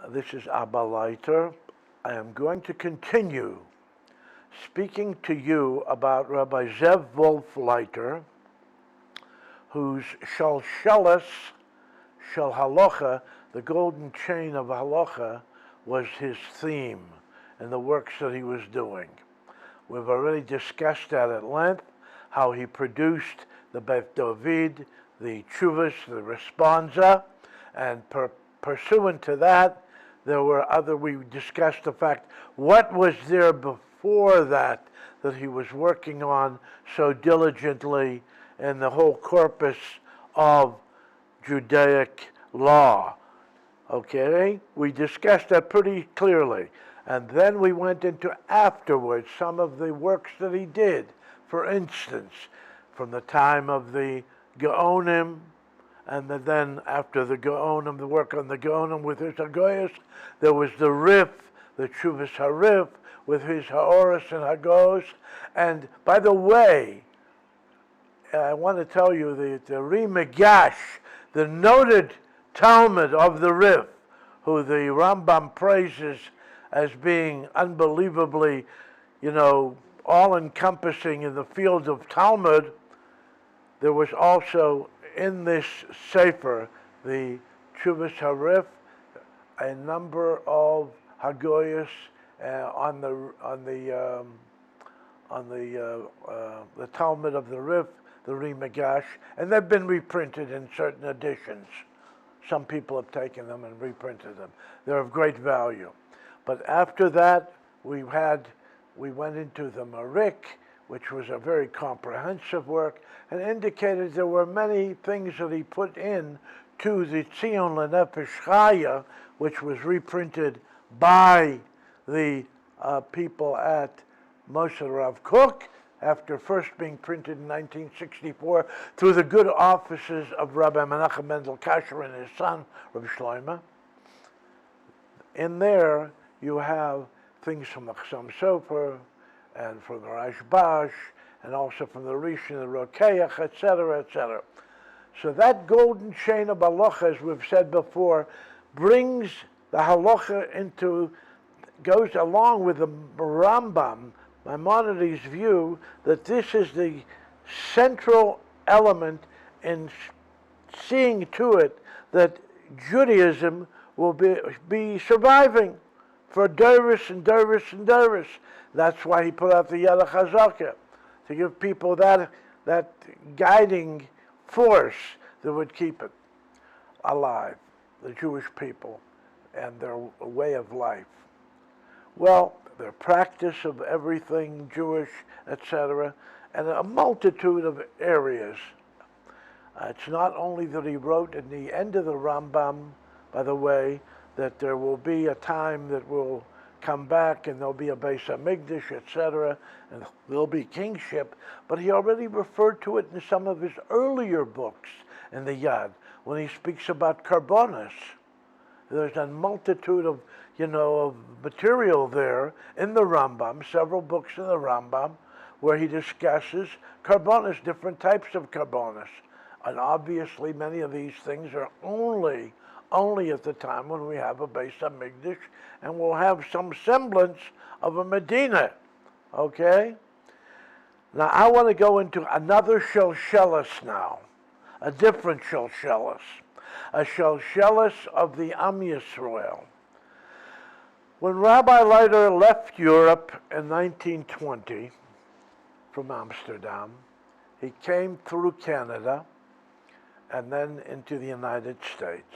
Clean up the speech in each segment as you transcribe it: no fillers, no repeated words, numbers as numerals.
This is Abba Leiter. I am going to continue speaking to you about Rabbi Zev Wolf Leiter, whose Shelsheles, Shel Halacha, the golden chain of Halacha, was his theme in the works that he was doing. We've already discussed that at length, how he produced the Beth David, the Chuvas, the Responsa, and pursuant to that, we discussed the fact, what was there before that he was working on so diligently in the whole corpus of Judaic law. Okay? We discussed that pretty clearly. And then we went into afterwards some of the works that he did. For instance, from the time of the Gaonim, and then after the Gaonim, the work on the Gaonim with his Hagoyas, there was the Rif, the Chuvas HaRif, with his Ha'oris and Hagos. And by the way, I want to tell you the Rimegash, the noted Talmud of the Rif, who the Rambam praises as being unbelievably, all-encompassing in the field of Talmud, there was also in this Sefer, the Chuvas HaRif, a number of Hagoyas on the Talmud of the Rif, the Rimegash, and they've been reprinted in certain editions. Some people have taken them and reprinted them. They're of great value. But after that, we went into the Marik, which was a very comprehensive work, and indicated there were many things that he put in to the Tzion L'Nefesh Chaya, which was reprinted by the people at Moshe Rav Kook, after first being printed in 1964 through the good offices of Rabbi Menachem Mendel Kasher and his son, Rabbi Shloimeh. In there, you have things from the Chassam Sofer, and from the Rashbash, and also from the Rishon, the Rokeach, etc., etc. So that golden chain of halacha, as we've said before, brings the halacha goes along with the Rambam, Maimonides' view that this is the central element in seeing to it that Judaism will be surviving for Doris and Doris and Doris. That's why he put out the Yad HaChazaka, to give people that guiding force that would keep it alive, the Jewish people and their way of life. Well, their practice of everything Jewish, etc., and a multitude of areas. It's not only that he wrote in the end of the Rambam, by the way, that there will be a time that will come back and there'll be a Beis HaMikdash, etc., and there'll be kingship, but he already referred to it in some of his earlier books in the Yad, when he speaks about Karbonos. There's a multitude of, of material there in the Rambam, several books in the Rambam, where he discusses Karbonos, different types of Karbonos. And obviously many of these things are only at the time when we have a Beis HaMikdash, and we'll have some semblance of a Medina, okay? Now I want to go into another Shelsheles now, a different Shelsheles, a Shelsheles of the Am Yisrael. When Rabbi Leiter left Europe in 1920 from Amsterdam, he came through Canada and then into the United States.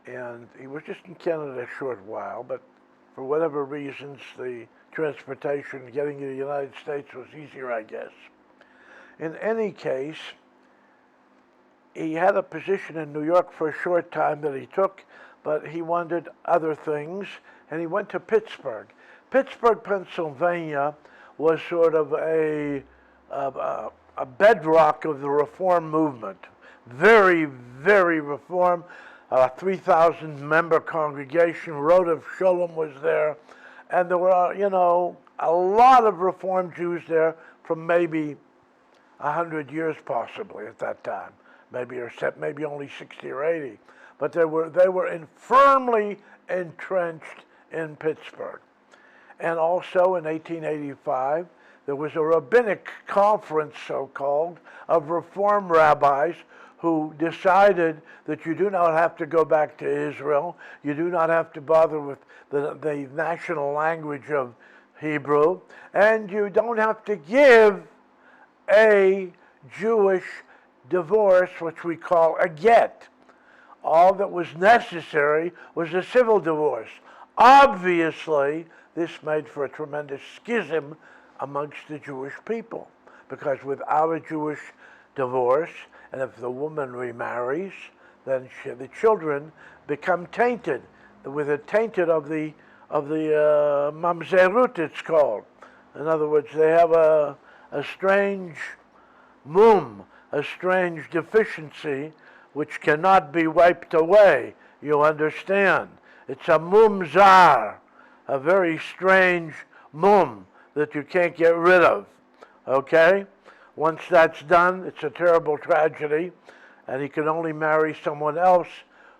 And he was just in Canada a short while, but for whatever reasons, the transportation getting to the United States was easier, I guess. In any case, he had a position in New York for a short time that he took, but he wanted other things, and he went to Pittsburgh. Pittsburgh, Pennsylvania was sort of a bedrock of the Reform movement. Very, very Reform. 3,000-member congregation. Road of Sholem was there. And there were, a lot of Reform Jews there from maybe 100 years possibly at that time. maybe only 60 or 80, but they were firmly entrenched in Pittsburgh. And also in 1885, there was a rabbinic conference, so-called, of Reform rabbis who decided that you do not have to go back to Israel, you do not have to bother with the national language of Hebrew, and you don't have to give a Jewish divorce, which we call a get. All that was necessary was a civil divorce. Obviously, this made for a tremendous schism amongst the Jewish people, because without a Jewish divorce, and if the woman remarries, then the children become tainted, with a tainted of the mamzerut, it's called. In other words, they have a strange a strange deficiency which cannot be wiped away. You understand? It's a zar, a very strange that you can't get rid of. Okay? Once that's done, it's a terrible tragedy, and he can only marry someone else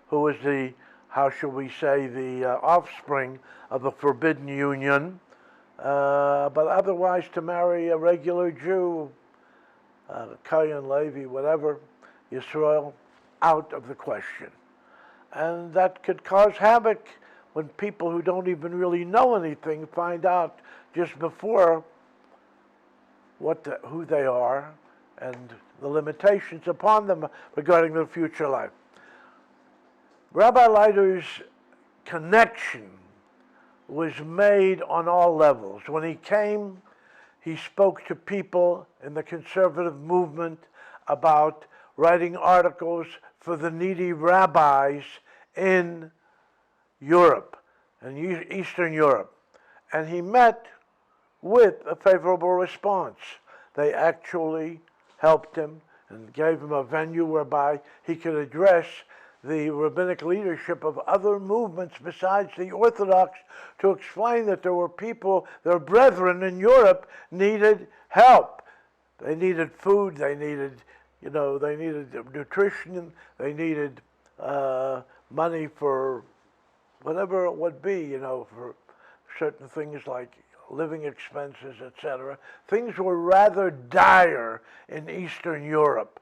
who is the, how shall we say, the offspring of a forbidden union. But otherwise, to marry a regular Jew, Kayan, Levi, whatever, Yisrael, out of the question. And that could cause havoc when people who don't even really know anything find out just before who they are and the limitations upon them regarding their future life. Rabbi Leiter's connection was made on all levels. When he came, he spoke to people in the conservative movement about writing articles for the needy rabbis in Europe, in Eastern Europe. And he met with a favorable response. They actually helped him and gave him a venue whereby he could address the rabbinic leadership of other movements besides the Orthodox, to explain that there were people, their brethren in Europe, needed help. They needed food, they needed nutrition, they needed money for whatever it would be, for certain things like living expenses, etc. Things were rather dire in Eastern Europe.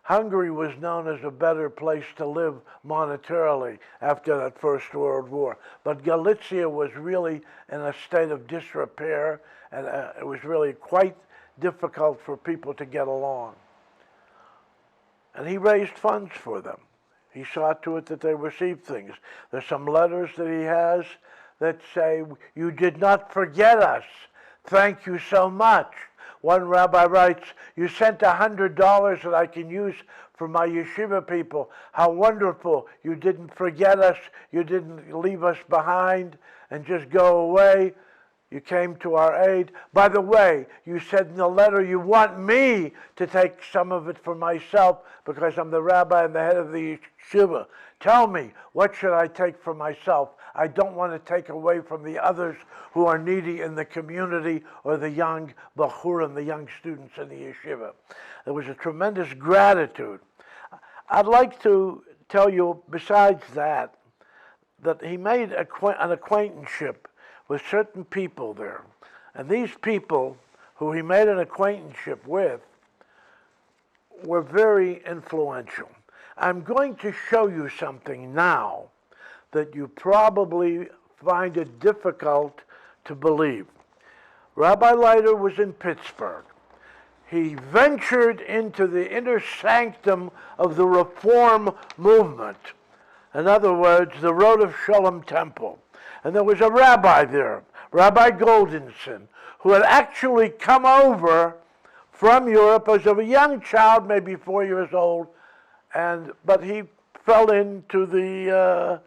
Hungary was known as a better place to live monetarily after that First World War. But Galicia was really in a state of disrepair, and it was really quite difficult for people to get along. And he raised funds for them. He saw to it that they received things. There's some letters that he has that say, "You did not forget us. Thank you so much." One rabbi writes, "You sent $100 that I can use for my yeshiva people. How wonderful. You didn't forget us. You didn't leave us behind and just go away. You came to our aid. By the way, you said in the letter you want me to take some of it for myself because I'm the rabbi and the head of the yeshiva. Tell me, what should I take for myself? I don't want to take away from the others who are needy in the community or the young bachurim, the young students in the yeshiva." There was a tremendous gratitude. I'd like to tell you, besides that he made an acquaintanceship with certain people there. And these people who he made an acquaintanceship with were very influential. I'm going to show you something now that you probably find it difficult to believe. Rabbi Leiter was in Pittsburgh. He ventured into the inner sanctum of the Reform movement. In other words, the Road of Shalom Temple. And there was a rabbi there, Rabbi Goldenson, who had actually come over from Europe as a young child, maybe 4 years old, but he fell into the,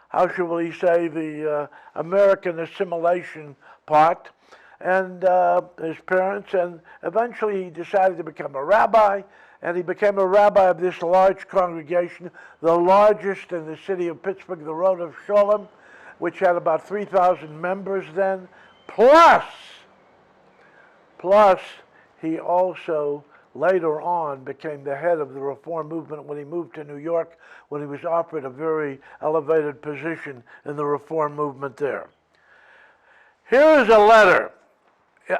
how shall we say, the American assimilation part, and his parents, and eventually he decided to become a rabbi, and he became a rabbi of this large congregation, the largest in the city of Pittsburgh, the Road of Shalom, which had about 3,000 members then, plus he also later on became the head of the Reform movement when he moved to New York, when he was offered a very elevated position in the Reform movement there. Here is a letter.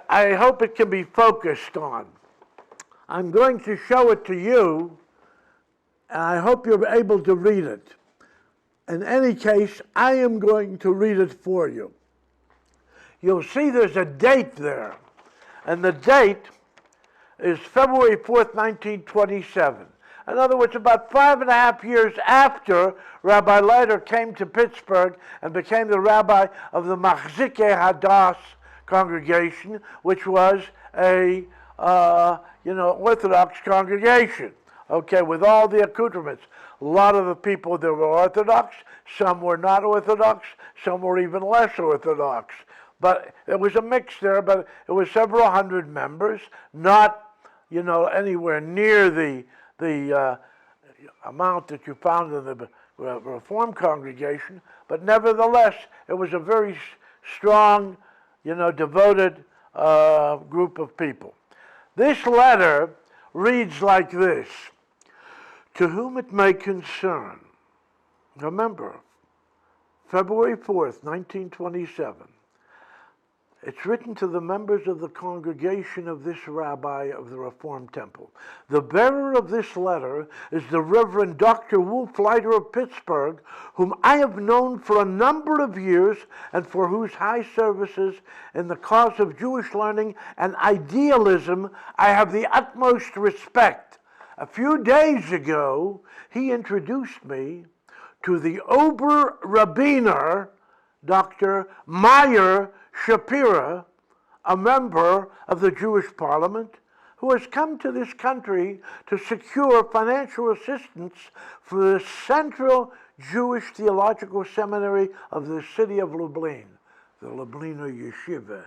I hope it can be focused on. I'm going to show it to you, and I hope you're able to read it. In any case, I am going to read it for you. You'll see there's a date there, and the date is February 4th, 1927. In other words, about 5.5 years after Rabbi Leiter came to Pittsburgh and became the rabbi of the Machzikei Hadas congregation, which was a Orthodox congregation, okay, with all the accoutrements. A lot of the people there were Orthodox, some were not Orthodox, some were even less Orthodox. But it was a mix there, but it was several hundred members, not, anywhere near the amount that you found in the Reform congregation, but nevertheless, it was a very strong, devoted group of people. This letter reads like this: to whom it may concern. Remember, February 4th, 1927. It's written to the members of the congregation of this rabbi of the Reformed Temple. The bearer of this letter is the Reverend Dr. Wolf Leiter of Pittsburgh, whom I have known for a number of years and for whose high services in the cause of Jewish learning and idealism I have the utmost respect. A few days ago, he introduced me to the Ober-Rabbiner, Dr. Meyer Shapira, a member of the Jewish Parliament, who has come to this country to secure financial assistance for the Central Jewish Theological Seminary of the city of Lublin, the Lubliner Yeshiva,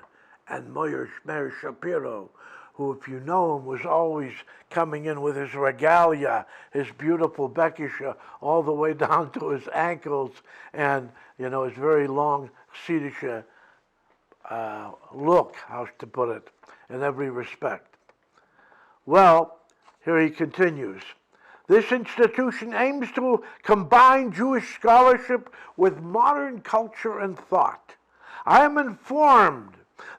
and Meir Shapiro, who, if you know him, was always coming in with his regalia, his beautiful bekisha, all the way down to his ankles, and, his very long Sidisha look, how to put it, in every respect. Well, here he continues. This institution aims to combine Jewish scholarship with modern culture and thought. I am informed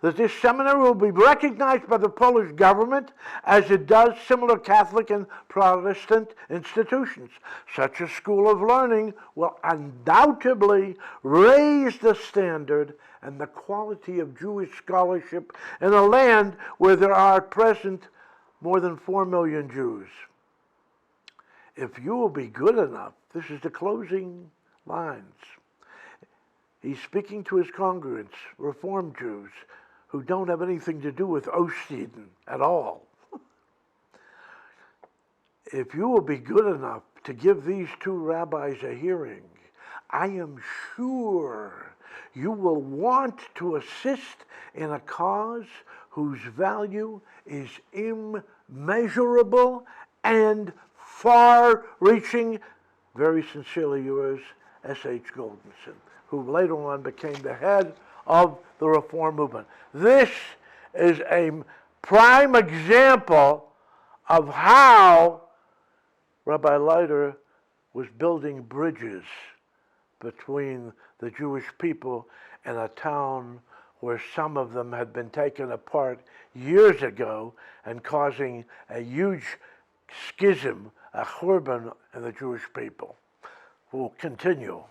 that this seminary will be recognized by the Polish government as it does similar Catholic and Protestant institutions. Such a school of learning will undoubtedly raise the standard and the quality of Jewish scholarship in a land where there are at present more than 4 million Jews. If you will be good enough, this is the closing lines. He's speaking to his congregants, Reformed Jews, who don't have anything to do with Osteden at all. If you will be good enough to give these two rabbis a hearing, I am sure you will want to assist in a cause whose value is immeasurable and far-reaching. Very sincerely yours, S.H. Goldenson, who later on became the head of the Reform movement. This is a prime example of how Rabbi Leiter was building bridges between the Jewish people in a town where some of them had been taken apart years ago and causing a huge schism, a churban in the Jewish people. We'll continue.